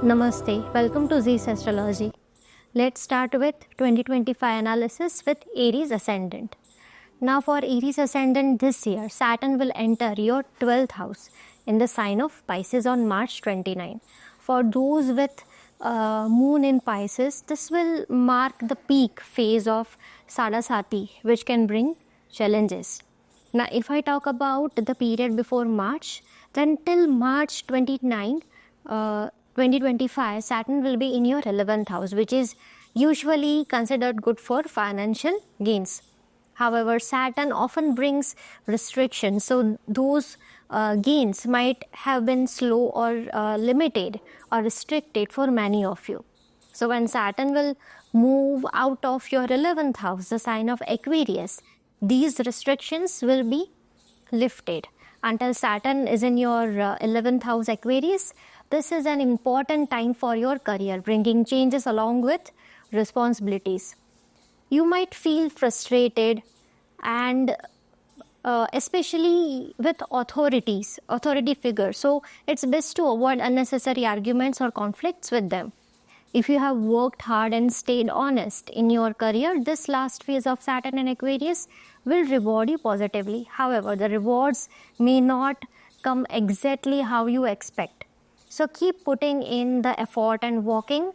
Namaste, welcome to Zeel Astrology. Let's start with 2025 analysis with Aries Ascendant. Now for Aries Ascendant this year, Saturn will enter your 12th house in the sign of Pisces on March 29. For those with moon in Pisces, this will mark the peak phase of Saraswati, which can bring challenges. Now if I talk about the period before March, then till March 29, 2025, Saturn will be in your 11th house, which is usually considered good for financial gains. However, Saturn often brings restrictions, so those gains might have been slow or limited or restricted for many of you. So when Saturn will move out of your 11th house, the sign of Aquarius, these restrictions will be lifted. Until Saturn is in your 11th house Aquarius, this is an important time for your career, bringing changes along with responsibilities. You might feel frustrated and especially with authority figures. So it's best to avoid unnecessary arguments or conflicts with them. If you have worked hard and stayed honest in your career, this last phase of Saturn in Aquarius will reward you positively. However, the rewards may not come exactly how you expect. So keep putting in the effort and walking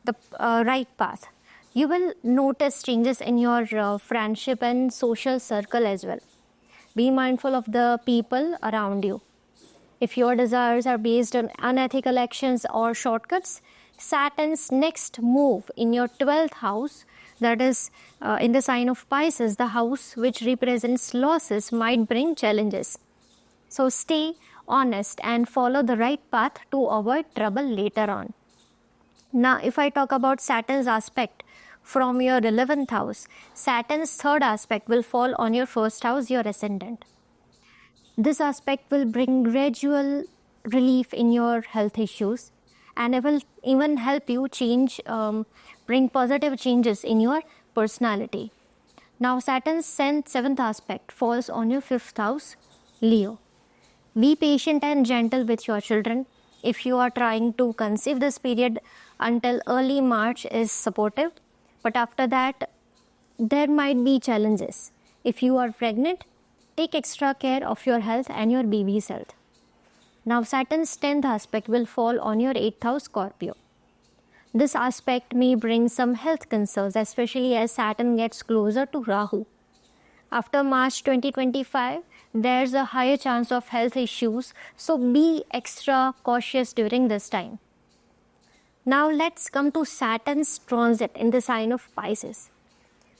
the right path. You will notice changes in your friendship and social circle as well. Be mindful of the people around you. If your desires are based on unethical actions or shortcuts, Saturn's next move in your 12th house, that is in the sign of Pisces, the house which represents losses, might bring challenges. So stay honest and follow the right path to avoid trouble later on. Now, if I talk about Saturn's aspect from your 11th house, Saturn's third aspect will fall on your first house, your ascendant. This aspect will bring gradual relief in your health issues, and it will even help you bring positive changes in your personality. Now, Saturn's seventh aspect falls on your 5th house, Leo. Be patient and gentle with your children. If you are trying to conceive, this period until early March is supportive, but after that, there might be challenges. If you are pregnant, take extra care of your health and your baby's health. Now, Saturn's 10th aspect will fall on your 8th house, Scorpio. This aspect may bring some health concerns, especially as Saturn gets closer to Rahu. After March 2025, there's a higher chance of health issues, so be extra cautious during this time. Now, let's come to Saturn's transit in the sign of Pisces.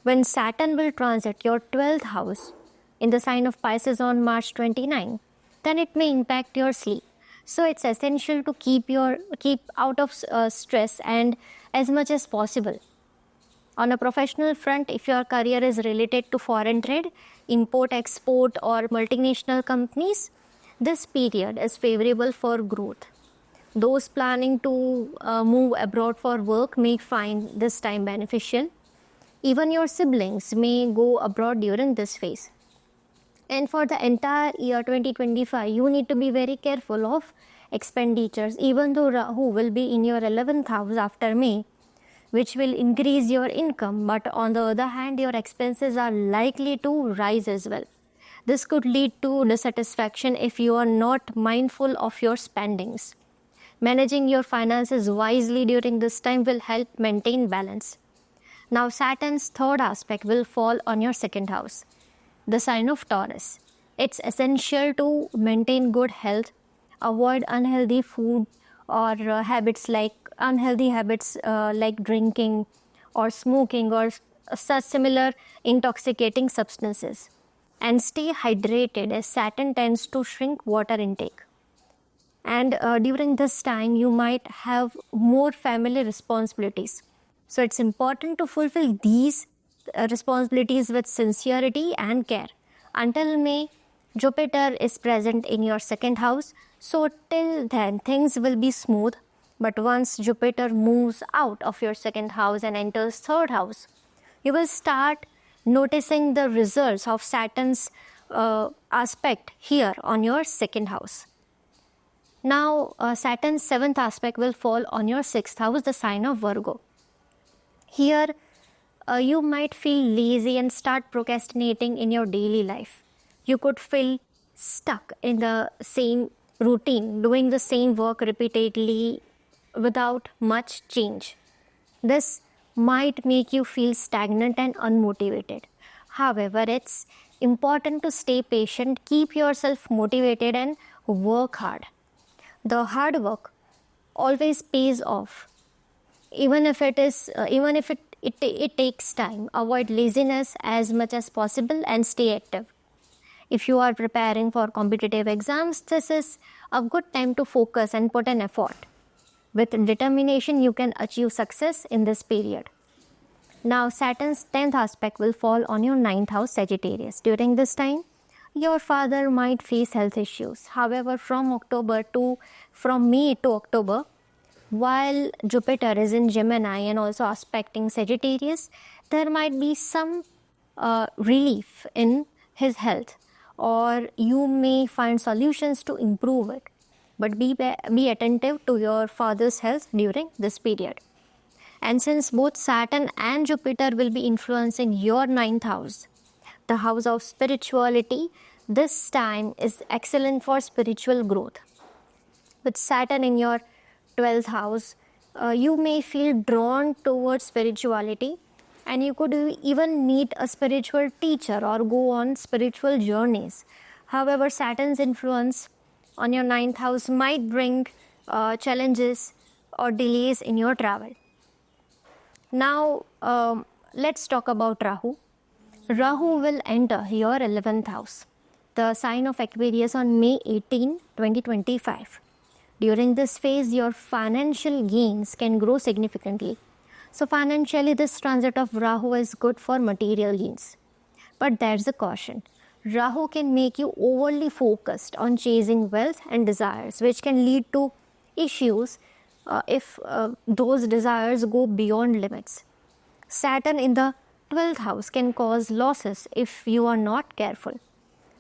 When Saturn will transit your 12th house in the sign of Pisces on March 29, then it may impact your sleep. So it's essential to keep out of stress and as much as possible. On a professional front, if your career is related to foreign trade, import, export or multinational companies, this period is favorable for growth. Those planning to move abroad for work may find this time beneficial. Even your siblings may go abroad during this phase. And for the entire year 2025, you need to be very careful of expenditures. Even though Rahu will be in your 11th house after May, which will increase your income, but on the other hand, your expenses are likely to rise as well. This could lead to dissatisfaction if you are not mindful of your spendings. Managing your finances wisely during this time will help maintain balance. Now, Saturn's third aspect will fall on your 2nd house, the sign of Taurus. It's essential to maintain good health, avoid unhealthy food or unhealthy habits like drinking or smoking or such similar intoxicating substances, and stay hydrated as Saturn tends to shrink water intake. And during this time, you might have more family responsibilities. So it's important to fulfill these responsibilities with sincerity and care. Until May, Jupiter is present in your 2nd house, so till then things will be smooth. But once Jupiter moves out of your 2nd house and enters 3rd house, you will start noticing the results of Saturn's aspect here on your 2nd house. Now, Saturn's 7th aspect will fall on your 6th house, the sign of Virgo. Here, you might feel lazy and start procrastinating in your daily life. You could feel stuck in the same routine, doing the same work repeatedly without much change. This might make you feel stagnant and unmotivated. However, it's important to stay patient, keep yourself motivated, and work hard. The hard work always pays off, even if it takes time. Avoid laziness as much as possible and stay active. If you are preparing for competitive exams, this is a good time to focus and put an effort. With determination, you can achieve success in this period. Now, Saturn's 10th aspect will fall on your 9th house, Sagittarius. During this time, your father might face health issues. However, from May to October, while Jupiter is in Gemini and also aspecting Sagittarius, there might be some relief in his health, or you may find solutions to improve it. But be attentive to your father's health during this period. And since both Saturn and Jupiter will be influencing your 9th house, the house of spirituality, this time is excellent for spiritual growth. With Saturn in your 12th house, you may feel drawn towards spirituality, and you could even meet a spiritual teacher or go on spiritual journeys. However, Saturn's influence on your 9th house might bring challenges or delays in your travel. Now, let's talk about Rahu. Rahu will enter your 11th house, the sign of Aquarius, on May 18, 2025. During this phase, your financial gains can grow significantly. So financially, this transit of Rahu is good for material gains. But there's a caution. Rahu can make you overly focused on chasing wealth and desires, which can lead to issues if those desires go beyond limits. Saturn in the 12th house can cause losses if you are not careful.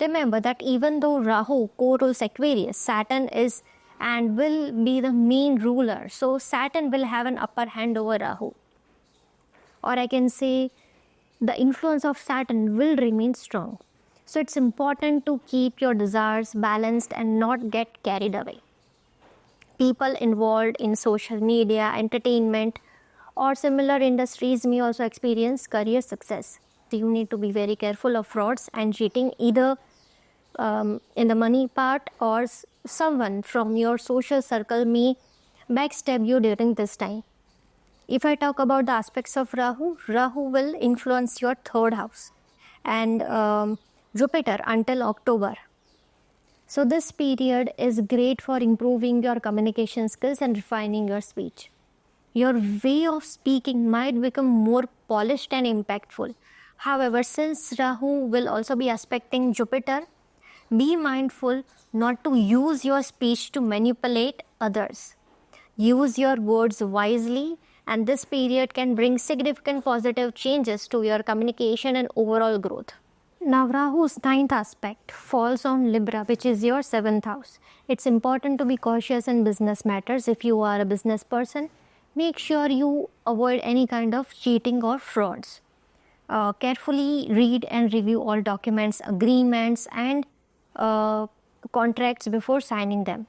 Remember that even though Rahu co-rules Aquarius, Saturn is and will be the main ruler. So Saturn will have an upper hand over Rahu. Or I can say the influence of Saturn will remain strong. So it's important to keep your desires balanced and not get carried away. People involved in social media, entertainment, or similar industries may also experience career success. So you need to be very careful of frauds and cheating, either in the money part, or someone from your social circle may backstab you during this time. If I talk about the aspects of Rahu, Rahu will influence your 3rd house and Jupiter until October. So this period is great for improving your communication skills and refining your speech. Your way of speaking might become more polished and impactful. However, since Rahu will also be aspecting Jupiter, be mindful not to use your speech to manipulate others. Use your words wisely, and this period can bring significant positive changes to your communication and overall growth. Now, Rahu's 9th aspect falls on Libra, which is your 7th house. It's important to be cautious in business matters. If you are a business person, make sure you avoid any kind of cheating or frauds. Carefully read and review all documents, agreements, and contracts before signing them.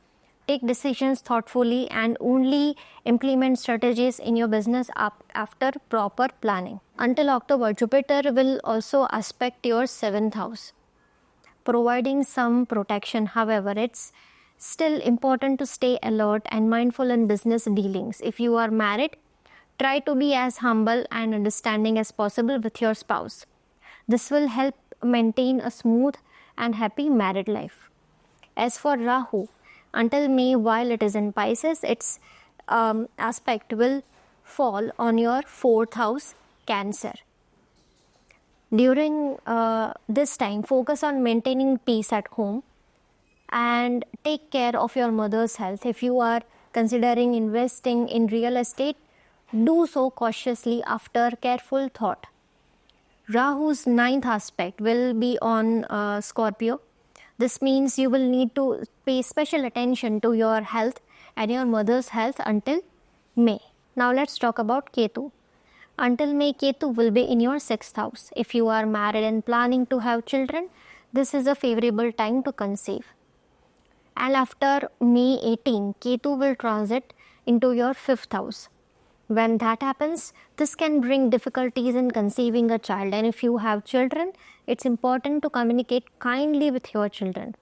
Take decisions thoughtfully and only implement strategies in your business after proper planning. Until October, Jupiter will also aspect your 7th house, providing some protection. However, it's still important to stay alert and mindful in business dealings. If you are married, try to be as humble and understanding as possible with your spouse. This will help maintain a smooth and happy married life. As for Rahu, until May, while it is in Pisces, its aspect will fall on your 4th house, Cancer. During this time, focus on maintaining peace at home and take care of your mother's health. If you are considering investing in real estate, do so cautiously after careful thought. Rahu's 9th aspect will be on Scorpio, This means you will need to pay special attention to your health and your mother's health until May. Now let's talk about Ketu. Until May, Ketu will be in your 6th house. If you are married and planning to have children, this is a favorable time to conceive. And after May 18, Ketu will transit into your 5th house. When that happens, this can bring difficulties in conceiving a child. And if you have children, it's important to communicate kindly with your children.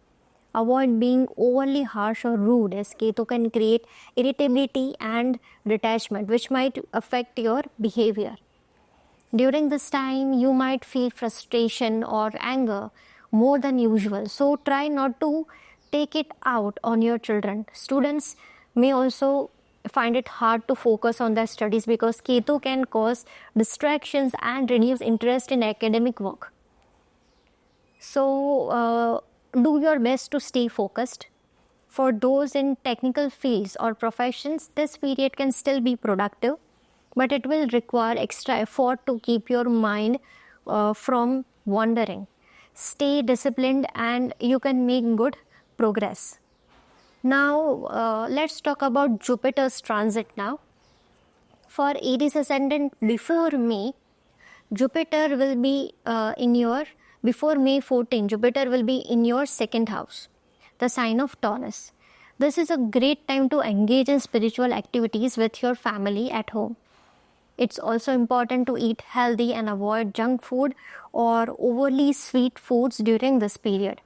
Avoid being overly harsh or rude, as Ketu can create irritability and detachment, which might affect your behavior. During this time, you might feel frustration or anger more than usual. So try not to take it out on your children. Students may also find it hard to focus on their studies because Ketu can cause distractions and reduce interest in academic work. So do your best to stay focused. For those in technical fields or professions, this period can still be productive, but it will require extra effort to keep your mind from wandering. Stay disciplined and you can make good progress. Now let's talk about Jupiter's transit now. For Aries ascendant, before May, Jupiter will be before May 14, Jupiter will be in your 2nd house, the sign of Taurus. This is a great time to engage in spiritual activities with your family at home. It's also important to eat healthy and avoid junk food or overly sweet foods during this period.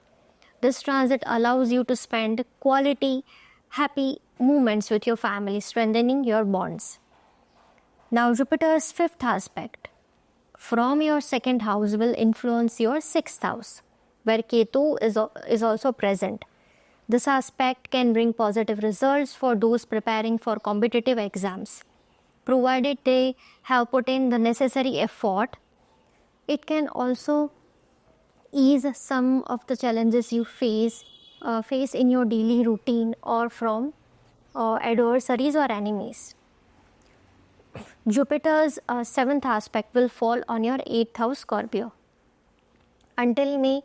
This transit allows you to spend quality, happy moments with your family, strengthening your bonds. Now, Jupiter's 5th aspect from your 2nd house will influence your 6th house, where Ketu is also present. This aspect can bring positive results for those preparing for competitive exams. Provided they have put in the necessary effort, it can also ease some of the challenges you face in your daily routine or from adversaries or enemies. Jupiter's 7th aspect will fall on your 8th house, Scorpio. Until May,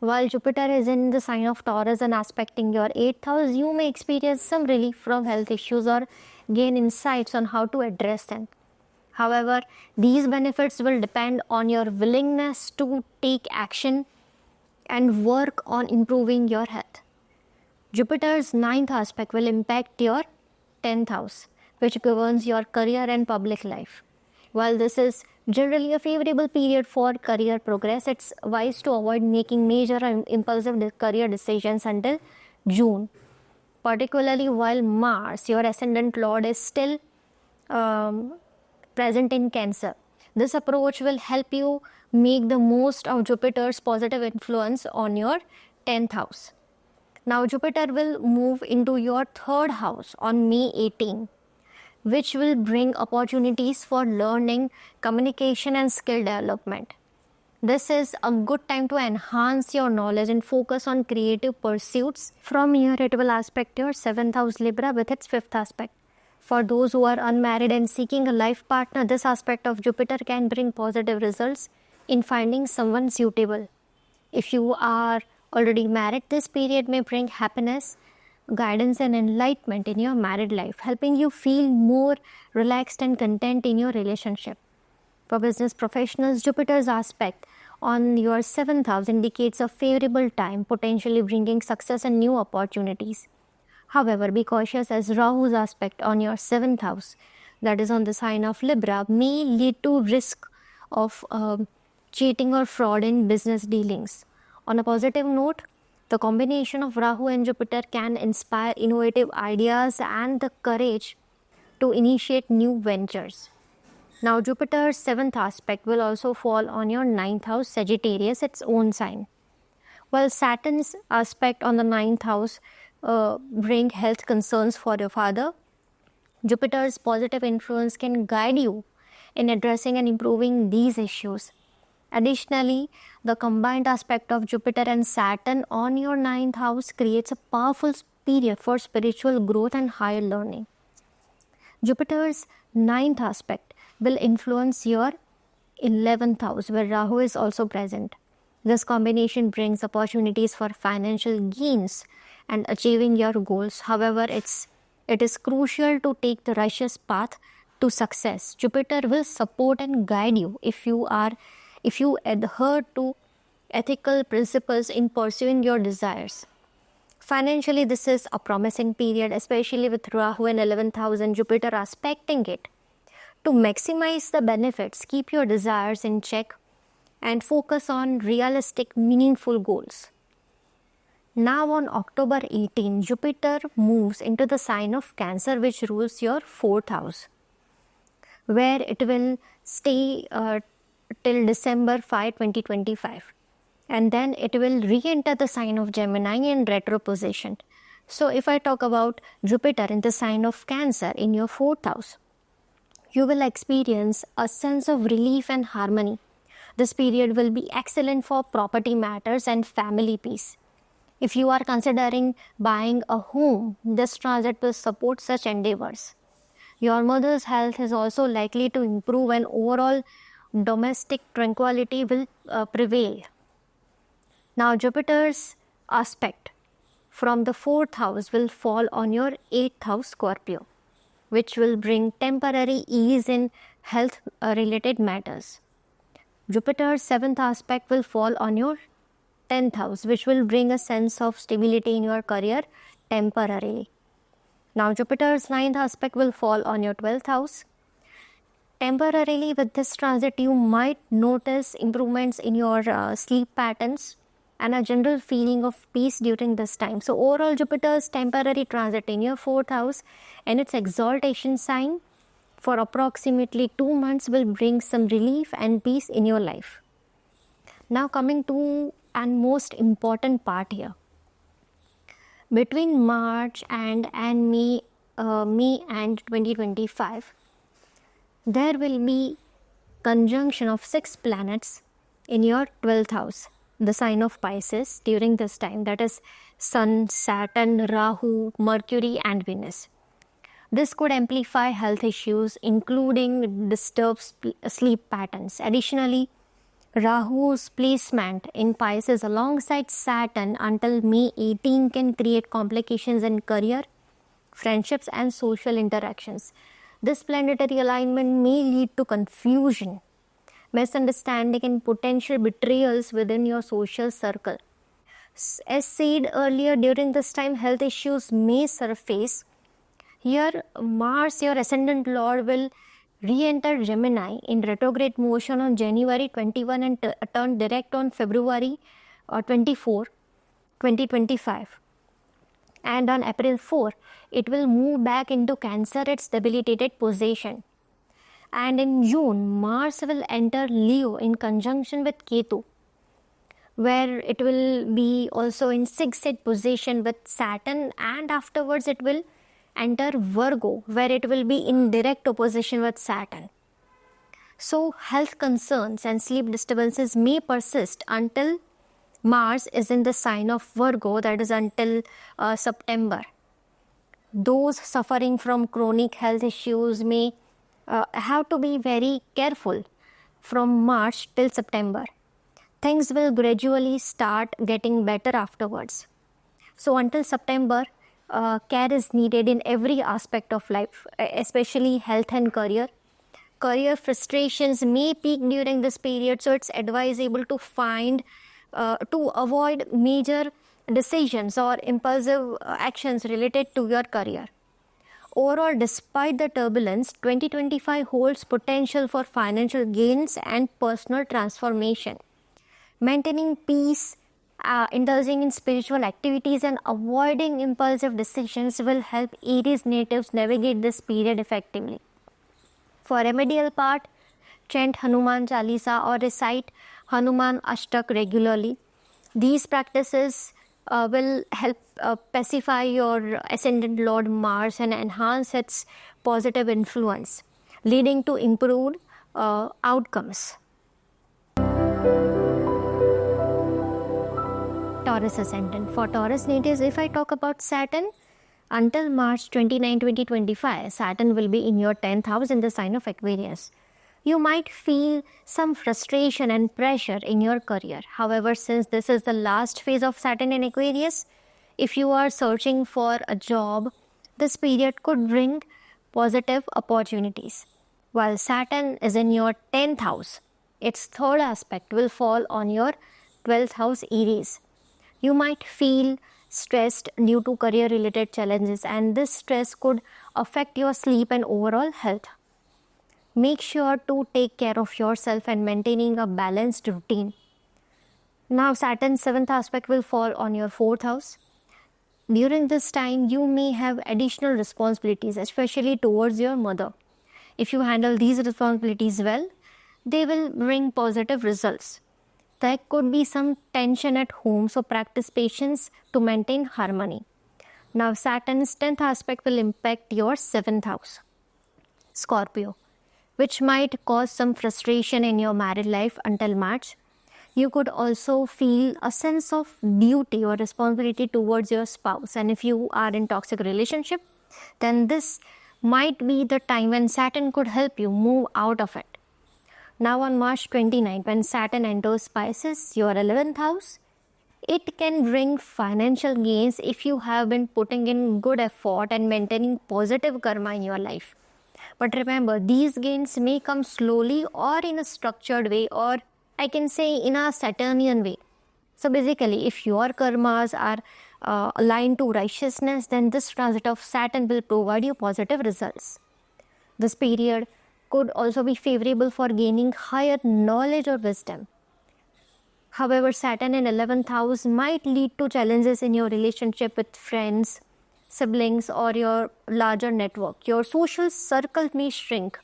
while Jupiter is in the sign of Taurus and aspecting your 8th house, you may experience some relief from health issues or gain insights on how to address them. However, these benefits will depend on your willingness to take action and work on improving your health. Jupiter's 9th aspect will impact your 10th house, which governs your career and public life. While this is generally a favorable period for career progress, it's wise to avoid making major and impulsive career decisions until June, particularly while Mars, your ascendant lord, is still present in Cancer. This approach will help you make the most of Jupiter's positive influence on your 10th house. Now, Jupiter will move into your 3rd house on May 18, which will bring opportunities for learning, communication, and skill development. This is a good time to enhance your knowledge and focus on creative pursuits. From here, it will aspect your 7th house, Libra, with its 5th aspect. For those who are unmarried and seeking a life partner, this aspect of Jupiter can bring positive results in finding someone suitable. If you are already married, this period may bring happiness, guidance, and enlightenment in your married life, helping you feel more relaxed and content in your relationship. For business professionals, Jupiter's aspect on your 7th house indicates a favorable time, potentially bringing success and new opportunities. However, be cautious, as Rahu's aspect on your 7th house, that is on the sign of Libra, may lead to risk of cheating or fraud in business dealings. On a positive note, the combination of Rahu and Jupiter can inspire innovative ideas and the courage to initiate new ventures. Now, Jupiter's 7th aspect will also fall on your 9th house, Sagittarius, its own sign. While Saturn's aspect on the 9th house bring health concerns for your father, Jupiter's positive influence can guide you in addressing and improving these issues. Additionally, the combined aspect of Jupiter and Saturn on your 9th house creates a powerful period for spiritual growth and higher learning. Jupiter's 9th aspect will influence your 11th house, where Rahu is also present. This combination brings opportunities for financial gains and achieving your goals. However, it is crucial to take the righteous path to success. Jupiter will support and guide you if you adhere to ethical principles in pursuing your desires. Financially, this is a promising period, especially with Rahu in 11th house and Jupiter aspecting it. To maximize the benefits, keep your desires in check and focus on realistic, meaningful goals. Now on October 18, Jupiter moves into the sign of Cancer, which rules your 4th house, where it will stay till December 5, 2025. And then it will re-enter the sign of Gemini in retro position. So if I talk about Jupiter in the sign of Cancer in your 4th house, you will experience a sense of relief and harmony. This period will be excellent for property matters and family peace. If you are considering buying a home, this transit will support such endeavors. Your mother's health is also likely to improve and overall domestic tranquility will prevail. Now Jupiter's aspect from the 4th house will fall on your 8th house Scorpio, which will bring temporary ease in health related matters. Jupiter's 7th aspect will fall on your 10th house, which will bring a sense of stability in your career temporarily. Now Jupiter's 9th aspect will fall on your 12th house. Temporarily with this transit, you might notice improvements in your sleep patterns and a general feeling of peace during this time. So overall, Jupiter's temporary transit in your 4th house and its exaltation sign for approximately 2 months will bring some relief and peace in your life. Now coming to and most important part here. Between March and May and 2025, there will be conjunction of 6 planets in your 12th house, the sign of Pisces, during this time. That is Sun, Saturn, Rahu, Mercury and Venus. This could amplify health issues, including disturbed sleep patterns. Additionally, Rahu's placement in Pisces alongside Saturn until May 18 can create complications in career, friendships and social interactions. This planetary alignment may lead to confusion, misunderstanding and potential betrayals within your social circle. As said earlier, during this time health issues may surface. Here Mars, your ascendant lord, will re-enter Gemini in retrograde motion on January 21 and turn direct on February 24, 2025. And on April 4, it will move back into Cancer, its debilitated position. And in June, Mars will enter Leo in conjunction with Ketu, where it will be also in 6th position with Saturn, and afterwards it will enter Virgo, where it will be in direct opposition with Saturn. So health concerns and sleep disturbances may persist until Mars is in the sign of Virgo, that is until September. Those suffering from chronic health issues may have to be very careful from March till September. Things will gradually start getting better afterwards. So until September, care is needed in every aspect of life, especially health and career. Career frustrations may peak during this period, so it's advisable to to avoid major decisions or impulsive actions related to your career. Overall, despite the turbulence, 2025 holds potential for financial gains and personal transformation. Maintaining peace, indulging in spiritual activities and avoiding impulsive decisions will help Aries natives navigate this period effectively. For remedial part, chant Hanuman Chalisa or recite Hanuman Ashtak regularly. These practices will help pacify your ascendant Lord Mars and enhance its positive influence, leading to improved outcomes. Taurus ascendant. For Taurus natives, if I talk about Saturn, until March 29, 2025, Saturn will be in your 10th house in the sign of Aquarius. You might feel some frustration and pressure in your career. However, since this is the last phase of Saturn in Aquarius, if you are searching for a job, this period could bring positive opportunities. While Saturn is in your 10th house, its third aspect will fall on your 12th house Aries. You might feel stressed due to career related challenges, and this stress could affect your sleep and overall health. Make sure to take care of yourself and maintaining a balanced routine. Now Saturn's 7th aspect will fall on your 4th house. During this time, you may have additional responsibilities, especially towards your mother. If you handle these responsibilities well, they will bring positive results. There could be some tension at home, so practice patience to maintain harmony. Now Saturn's 10th aspect will impact your 7th house, Scorpio, which might cause some frustration in your married life until March. You could also feel a sense of duty or responsibility towards your spouse. And if you are in toxic relationship, then this might be the time when Saturn could help you move out of it. Now on March 29, when Saturn enters Pisces, your 11th house, it can bring financial gains if you have been putting in good effort and maintaining positive karma in your life. But remember, these gains may come slowly or in a structured way, or I can say in a Saturnian way. So basically, if your karmas are aligned to righteousness, then this transit of Saturn will provide you positive results. This period could also be favorable for gaining higher knowledge or wisdom. However, Saturn in 11th house might lead to challenges in your relationship with friends, siblings, or your larger network. Your social circle may shrink,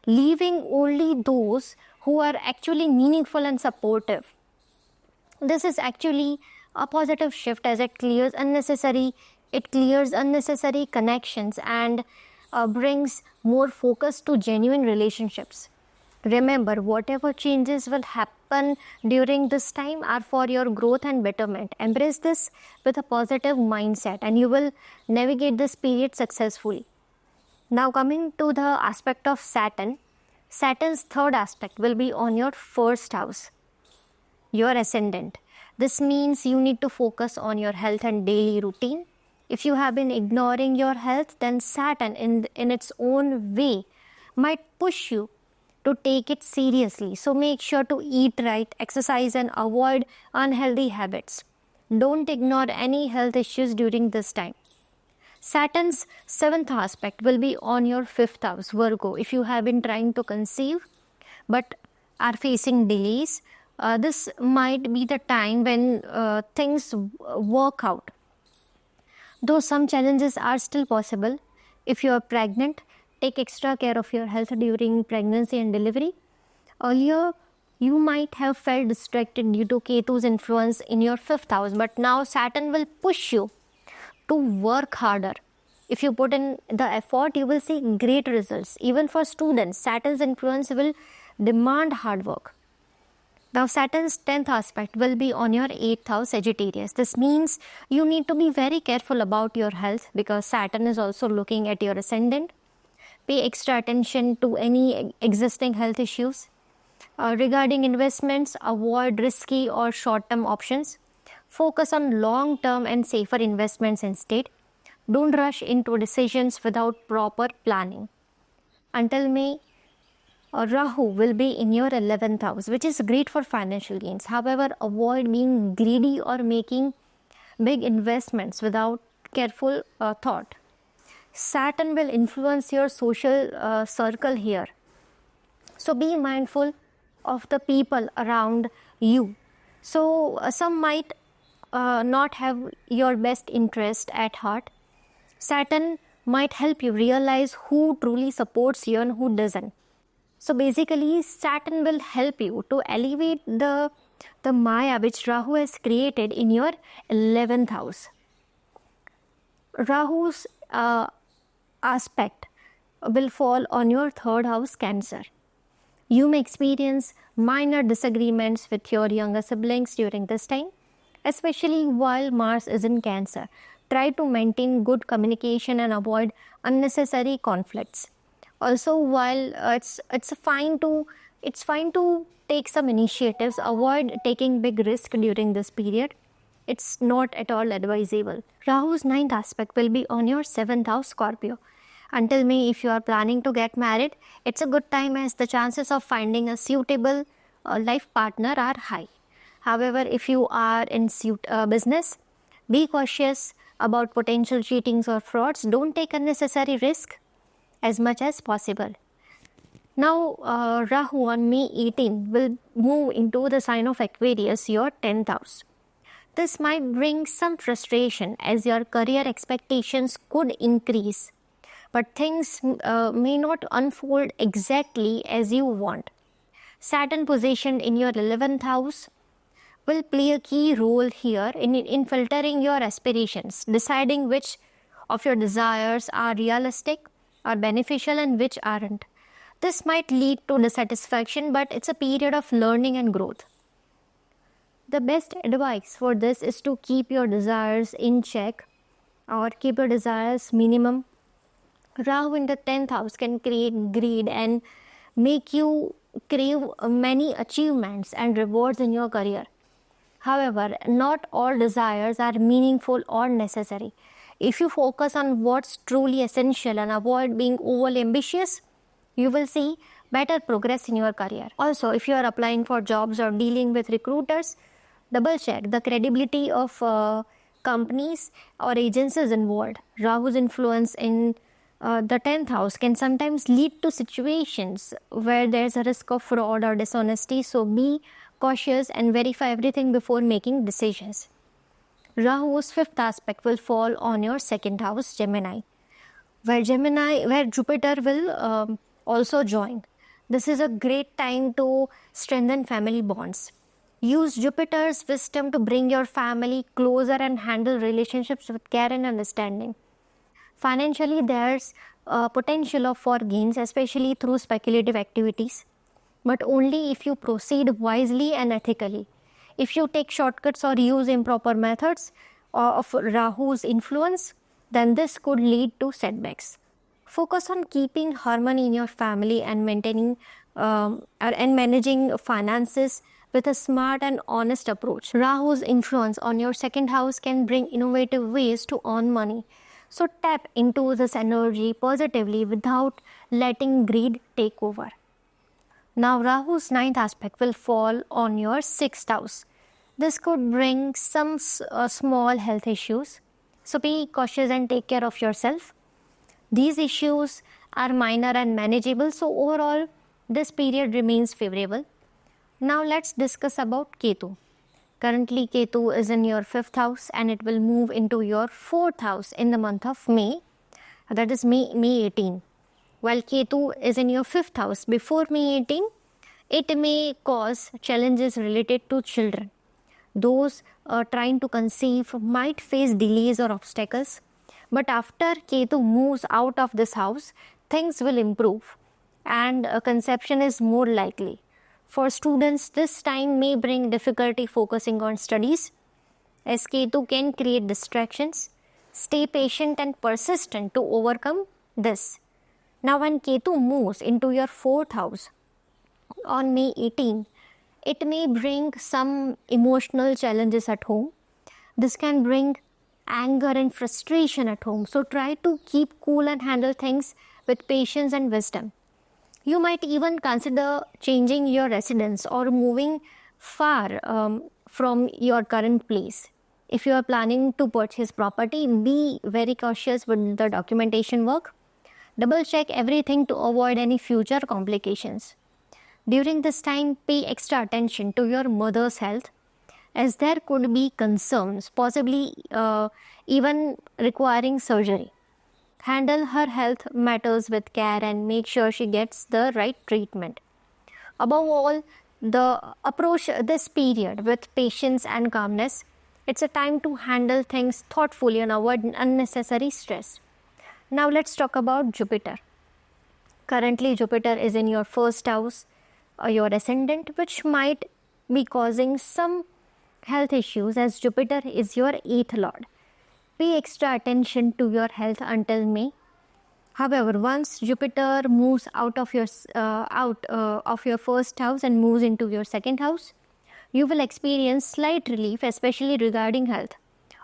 leaving only those who are actually meaningful and supportive. This is actually a positive shift as it clears unnecessary connections and brings more focus to genuine relationships. Remember, whatever changes will happen during this time are for your growth and betterment. Embrace this with a positive mindset and you will navigate this period successfully. Now coming to the aspect of Saturn, Saturn's third aspect will be on your first house, your ascendant. This means you need to focus on your health and daily routine. If you have been ignoring your health, then Saturn in its own way might push you to take it seriously. So make sure to eat right, exercise and avoid unhealthy habits. Don't ignore any health issues during this time. Saturn's 7th aspect will be on your 5th house, Virgo. If you have been trying to conceive but are facing delays, this might be the time when things work out. Though some challenges are still possible, if you are pregnant, take extra care of your health during pregnancy and delivery. Earlier, you might have felt distracted due to Ketu's influence in your 5th house, but now Saturn will push you to work harder. If you put in the effort, you will see great results. Even for students, Saturn's influence will demand hard work. Now Saturn's 10th aspect will be on your 8th house, Sagittarius. This means you need to be very careful about your health because Saturn is also looking at your ascendant. Pay extra attention to any existing health issues. Regarding investments, avoid risky or short-term options. Focus on long-term and safer investments instead. Don't rush into decisions without proper planning. Until May, Rahu will be in your 11th house, which is great for financial gains. However, avoid being greedy or making big investments without careful thought. Saturn will influence your social circle here. So be mindful of the people around you. So some might not have your best interest at heart. Saturn might help you realize who truly supports you and who doesn't. So basically, Saturn will help you to elevate the Maya which Rahu has created in your 11th house. Rahu's aspect will fall on your 3rd house, Cancer. You may experience minor disagreements with your younger siblings during this time, especially while Mars is in Cancer. Try to maintain good communication and avoid unnecessary conflicts. Also, while it's fine to take some initiatives, avoid taking big risk during this period. It's not at all advisable. Rahu's ninth aspect will be on your seventh house, Scorpio. Until May, if you are planning to get married, it's a good time as the chances of finding a suitable life partner are high. However, if you are in business, be cautious about potential cheatings or frauds. Don't take unnecessary risk as much as possible. Now, Rahu on May 18 will move into the sign of Aquarius, your 10th house. This might bring some frustration as your career expectations could increase, but things may not unfold exactly as you want. Saturn positioned in your 11th house will play a key role here in filtering your aspirations, deciding which of your desires are realistic or beneficial and which aren't. This might lead to dissatisfaction, but it's a period of learning and growth. The best advice for this is to keep your desires in check or keep your desires minimum. Rahu in the 10th house can create greed and make you crave many achievements and rewards in your career. However, not all desires are meaningful or necessary. If you focus on what's truly essential and avoid being overly ambitious, you will see better progress in your career. Also, if you are applying for jobs or dealing with recruiters, double check the credibility of companies or agencies involved. Rahu's influence in the 10th house can sometimes lead to situations where there's a risk of fraud or dishonesty, so be cautious and verify everything before making decisions. Rahu's 5th aspect will fall on your 2nd house, Gemini, where Jupiter will also join. This is a great time to strengthen family bonds. Use Jupiter's wisdom to bring your family closer and handle relationships with care and understanding. Financially, there's potential for gains, especially through speculative activities, but only if you proceed wisely and ethically. If you take shortcuts or use improper methods of Rahu's influence, then this could lead to setbacks. Focus on keeping harmony in your family and managing finances with a smart and honest approach. Rahu's influence on your 2nd house can bring innovative ways to earn money. So tap into this energy positively without letting greed take over. Now, Rahu's 9th aspect will fall on your 6th house. This could bring some small health issues. So be cautious and take care of yourself. These issues are minor and manageable, so overall this period remains favorable. Now let's discuss about Ketu. Currently Ketu is in your 5th house and it will move into your 4th house in the month of May, that is May 18. While Ketu is in your 5th house before May 18, it may cause challenges related to children. Those trying to conceive might face delays or obstacles. But after Ketu moves out of this house, things will improve and conception is more likely. For students, this time may bring difficulty focusing on studies, as Ketu can create distractions. Stay patient and persistent to overcome this. Now, when Ketu moves into your 4th house on May 18, it may bring some emotional challenges at home. This can bring anger and frustration at home. So try to keep cool and handle things with patience and wisdom. You might even consider changing your residence or moving far from your current place. If you are planning to purchase property, be very cautious with the documentation work. Double check everything to avoid any future complications. During this time, pay extra attention to your mother's health, as there could be concerns, possibly even requiring surgery. Handle her health matters with care and make sure she gets the right treatment. Above all, approach this period with patience and calmness. It's a time to handle things thoughtfully and avoid unnecessary stress. Now let's talk about Jupiter. Currently, Jupiter is in your 1st house, your ascendant, which might be causing some health issues as Jupiter is your 8th lord. Pay extra attention to your health until May. However, once Jupiter moves out of your first house and moves into your second house, you will experience slight relief, especially regarding health.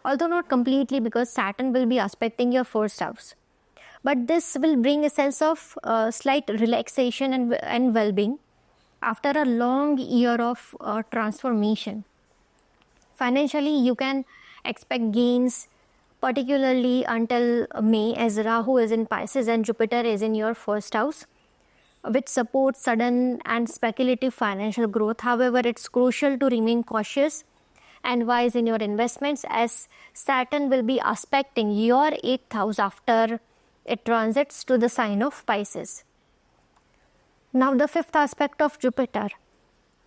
Although not completely, because Saturn will be aspecting your first house. But this will bring a sense of slight relaxation and well-being after a long year of transformation. Financially, you can expect gains, particularly until May, as Rahu is in Pisces and Jupiter is in your first house, which supports sudden and speculative financial growth. However, it's crucial to remain cautious and wise in your investments, as Saturn will be aspecting your 8th house after it transits to the sign of Pisces. Now, the 5th aspect of Jupiter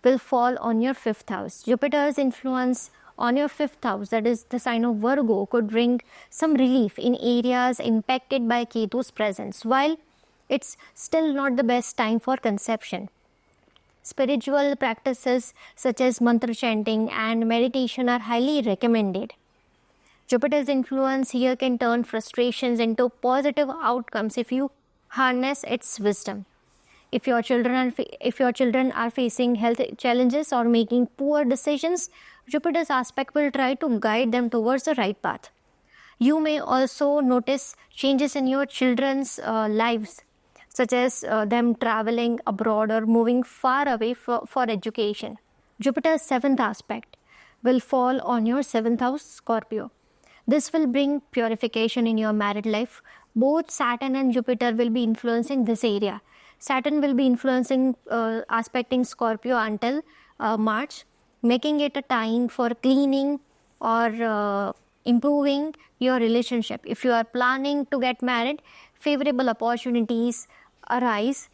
will fall on your 5th house. Jupiter's influence on your 5th house, that is the sign of Virgo, could bring some relief in areas impacted by Ketu's presence, while it's still not the best time for conception. Spiritual practices such as mantra chanting and meditation are highly recommended. Jupiter's influence here can turn frustrations into positive outcomes if you harness its wisdom. If your children are facing health challenges or making poor decisions, Jupiter's aspect will try to guide them towards the right path. You may also notice changes in your children's lives, such as them traveling abroad or moving far away for education. Jupiter's 7th aspect will fall on your 7th house, Scorpio. This will bring purification in your married life. Both Saturn and Jupiter will be influencing this area. Saturn will be influencing, aspecting Scorpio until March, making it a time for cleaning or improving your relationship. If you are planning to get married, favorable opportunities arise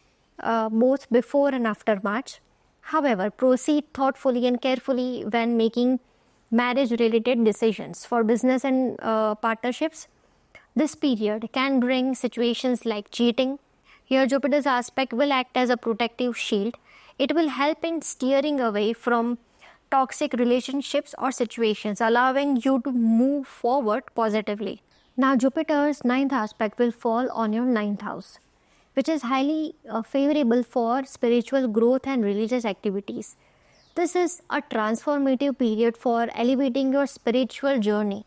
both before and after March. However, proceed thoughtfully and carefully when making marriage-related decisions. For business and partnerships, this period can bring situations like cheating. Here, Jupiter's aspect will act as a protective shield. It will help in steering away from toxic relationships or situations, allowing you to move forward positively. Now, Jupiter's 9th aspect will fall on your 9th house, which is highly favorable for spiritual growth and religious activities. This is a transformative period for elevating your spiritual journey.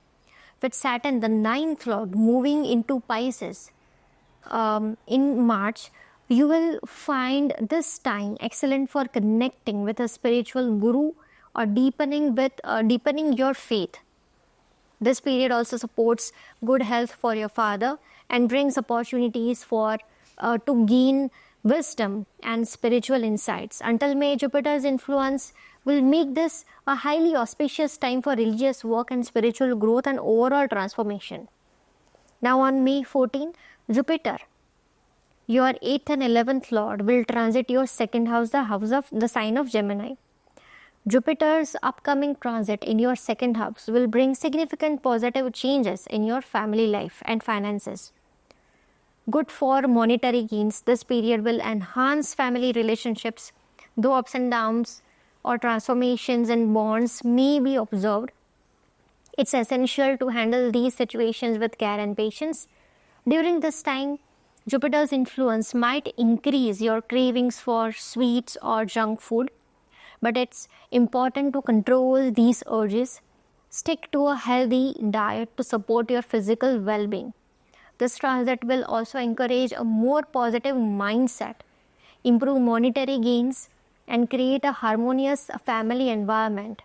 With Saturn, the 9th lord, moving into Pisces in March, you will find this time excellent for connecting with a spiritual guru or deepening your faith. This period also supports good health for your father and brings opportunities for to gain wisdom and spiritual insights. Until May, Jupiter's influence will make this a highly auspicious time for religious work and spiritual growth and overall transformation. Now on May 14, Jupiter, your 8th and 11th lord, will transit your second house, the house of the sign of Gemini. Jupiter's upcoming transit in your second house will bring significant positive changes in your family life and finances. Good for monetary gains, this period will enhance family relationships, though ups and downs or transformations in bonds may be observed. It's essential to handle these situations with care and patience. During this time, Jupiter's influence might increase your cravings for sweets or junk food, but it's important to control these urges. Stick to a healthy diet to support your physical well-being. This transit will also encourage a more positive mindset, improve monetary gains, and create a harmonious family environment,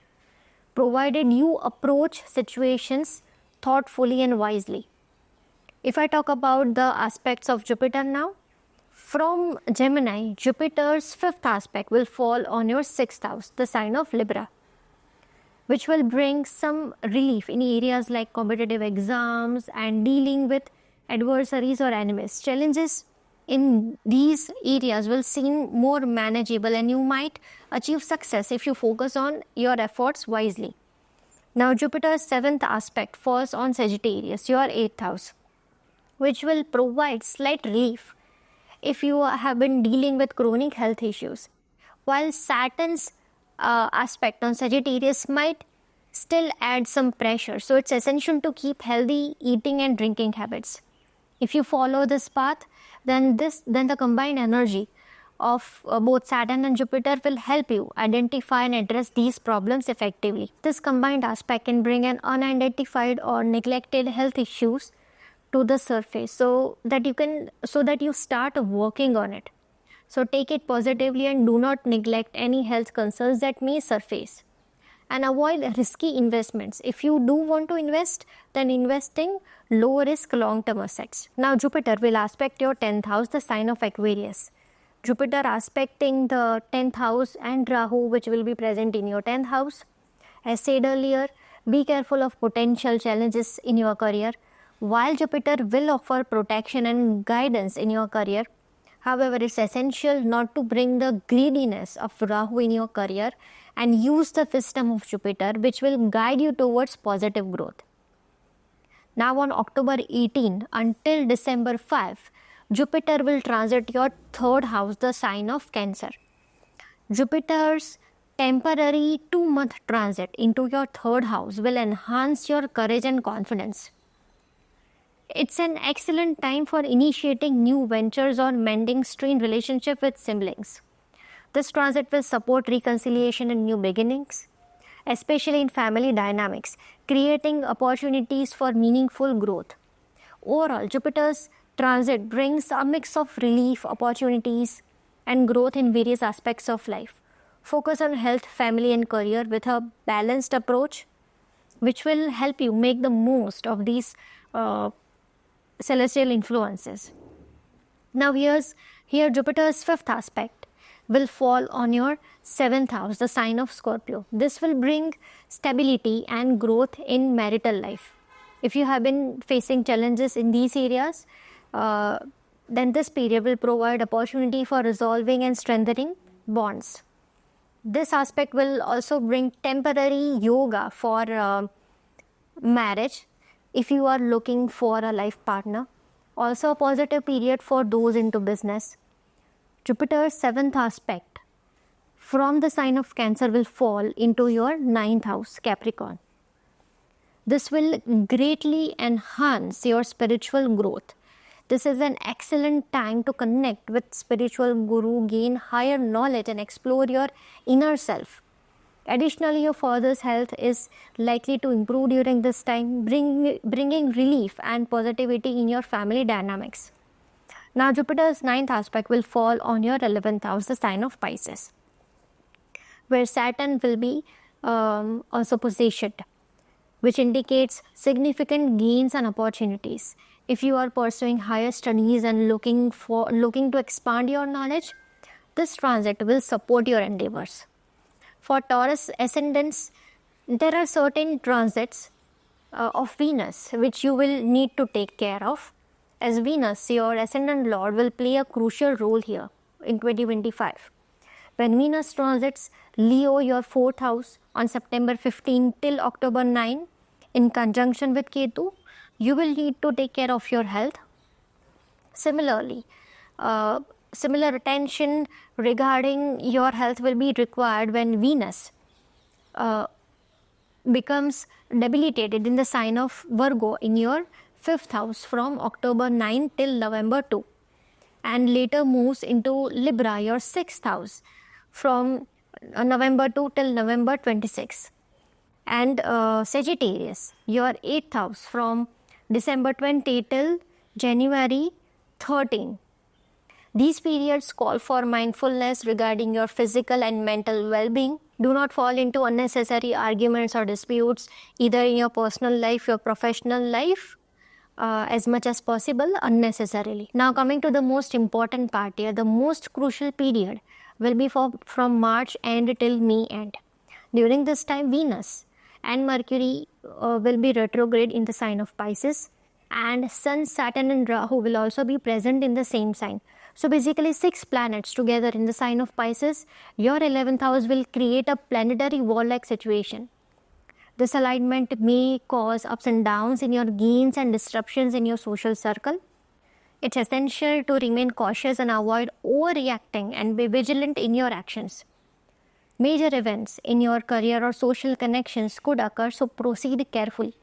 provided you approach situations thoughtfully and wisely. If I talk about the aspects of Jupiter now, from Gemini, Jupiter's 5th aspect will fall on your 6th house, the sign of Libra, which will bring some relief in areas like competitive exams and dealing with adversaries or enemies. Challenges in these areas will seem more manageable, and you might achieve success if you focus on your efforts wisely. Now, Jupiter's 7th aspect falls on Sagittarius, your 8th house, which will provide slight relief if you have been dealing with chronic health issues, while Saturn's aspect on Sagittarius might still add some pressure. So it's essential to keep healthy eating and drinking habits. If you follow this path, then the combined energy of both Saturn and Jupiter will help you identify and address these problems effectively. This combined aspect can bring an unidentified or neglected health issues to the surface, so that you start working on it. So take it positively and do not neglect any health concerns that may surface. And avoid risky investments. If you do want to invest, then investing low risk long term assets. Now Jupiter will aspect your 10th house, the sign of Aquarius. Jupiter aspecting the 10th house and Rahu, which will be present in your 10th house. As said earlier, be careful of potential challenges in your career. While Jupiter will offer protection and guidance in your career, however, it's essential not to bring the greediness of Rahu in your career and use the wisdom of Jupiter, which will guide you towards positive growth. Now on October 18 until December 5, Jupiter will transit your 3rd house, the sign of Cancer. Jupiter's temporary 2-month transit into your 3rd house will enhance your courage and confidence. It's an excellent time for initiating new ventures or mending strained relationship with siblings. This transit will support reconciliation and new beginnings, especially in family dynamics, creating opportunities for meaningful growth. Overall, Jupiter's transit brings a mix of relief, opportunities, and growth in various aspects of life. Focus on health, family, and career with a balanced approach, which will help you make the most of these celestial influences. Now here Jupiter's 5th aspect will fall on your 7th house, the sign of Scorpio. This will bring stability and growth in marital life. If you have been facing challenges in these areas, then this period will provide opportunity for resolving and strengthening bonds. This aspect will also bring temporary yoga for marriage if you are looking for a life partner. Also a positive period for those into business. Jupiter's 7th aspect from the sign of Cancer will fall into your 9th house, Capricorn. This will greatly enhance your spiritual growth. This is an excellent time to connect with spiritual guru, gain higher knowledge and explore your inner self. Additionally, your father's health is likely to improve during this time, bringing relief and positivity in your family dynamics. Now, Jupiter's 9th aspect will fall on your 11th house, the sign of Pisces, where Saturn will be also positioned, which indicates significant gains and opportunities. If you are pursuing higher studies and looking to expand your knowledge, this transit will support your endeavors. For Taurus ascendants, there are certain transits of Venus which you will need to take care of, as Venus, your ascendant lord, will play a crucial role here in 2025. When Venus transits Leo, your 4th house, on September 15 till October 9 in conjunction with Ketu, you will need to take care of your health. Similarly, similar attention regarding your health will be required when Venus becomes debilitated in the sign of Virgo in your 5th house from October 9 till November 2, and later moves into Libra, your 6th house, from November 2 till November 26, and Sagittarius, your 8th house, from December 20 till January 13. These periods call for mindfulness regarding your physical and mental well-being. Do not fall into unnecessary arguments or disputes, either in your personal life, your professional life, as much as possible unnecessarily. Now coming to the most important part here, the most crucial period will be from March end till May end. During this time, Venus and Mercury will be retrograde in the sign of Pisces, and Sun, Saturn and Rahu will also be present in the same sign. So basically 6 planets together in the sign of Pisces. Your 11th house will create a planetary war-like situation. This alignment may cause ups and downs in your gains and disruptions in your social circle. It's essential to remain cautious and avoid overreacting and be vigilant in your actions. Major events in your career or social connections could occur, so proceed carefully.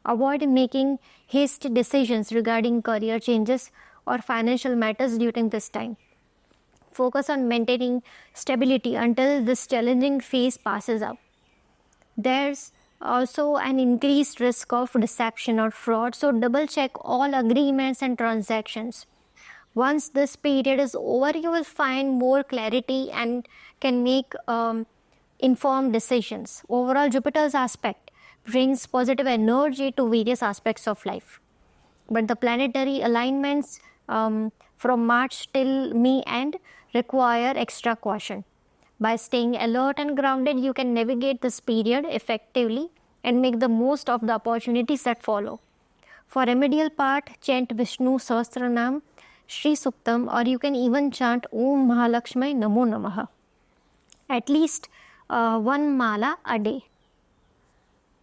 Avoid making hasty decisions regarding career changes or financial matters during this time. Focus on maintaining stability until this challenging phase passes out. There's also an increased risk of deception or fraud, so double check all agreements and transactions. Once this period is over, you will find more clarity and can make informed decisions. Overall, Jupiter's aspect brings positive energy to various aspects of life. But the planetary alignments from March till May end require extra caution. By staying alert and grounded, you can navigate this period effectively and make the most of the opportunities that follow. For remedial part, chant Vishnu Sahasranam, Shri Suktam, or you can even chant Om Mahalakshmi Namo Namaha. At least one mala a day.